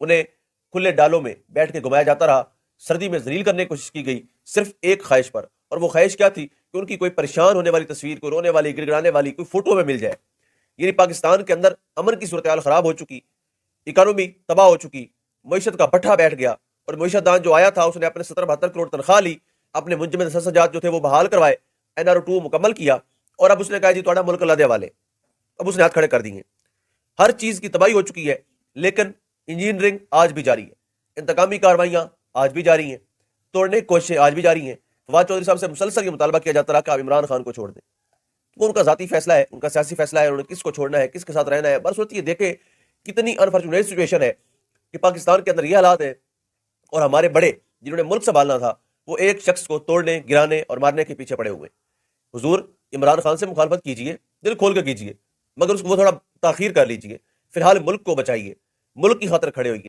انہیں کھلے ڈالوں میں بیٹھ کے گھمایا جاتا رہا، سردی میں ذلیل کرنے کی کوشش کی گئی صرف ایک خواہش پر، اور وہ خواہش کیا تھی کہ ان کی کوئی پریشان ہونے والی تصویر، کوئی رونے والی، گڑ گڑانے والی کوئی فوٹو میں مل جائے۔ یعنی پاکستان کے اندر امن کی صورتحال خراب ہو چکی، اکانومی تباہ ہو چکی، معیشت کا بٹھا بیٹھ گیا، اور معیشت دان جو آیا تھا اس نے اپنے 70-72 کروڑ تنخواہ لی، اپنے منجمد سرسجات جو تھے وہ بحال کروائے، NRO2 مکمل کیا، اور اب اس نے کہا جی تھوڑا ملک اللہ دے والے، اب اس نے ہاتھ کھڑے کر دیے۔ ہر چیز کی تباہی ہو چکی ہے، لیکن انجینئرنگ آج بھی جاری ہے، انتقامی کارروائیاں آج بھی جاری ہیں، توڑنے کی کوششیں آج بھی جاری ہیں۔ فواد چودھری صاحب سے مسلسل یہ مطالبہ کیا جاتا رہا کہ آپ عمران خان کو چھوڑ دیں، وہ ان کا ذاتی فیصلہ ہے، ان کا سیاسی فیصلہ ہے، انہوں نے کس کو چھوڑنا ہے، کس کے ساتھ رہنا ہے۔ برصورت یہ دیکھیں کتنی انفارچونیٹ سچویشن ہے کہ پاکستان کے اندر یہ حالات ہے، اور ہمارے بڑے جنہوں نے ملک سنبھالنا تھا وہ ایک شخص کو توڑنے، گرانے اور مارنے کے پیچھے پڑے ہوئے۔ حضور عمران خان سے مخالفت کیجئے، دل کھول کے کیجئے، مگر اس کو وہ تھوڑا تاخیر کر لیجئے، فی الحال ملک کو بچائیے، ملک کی خاطر کھڑے ہوئیے۔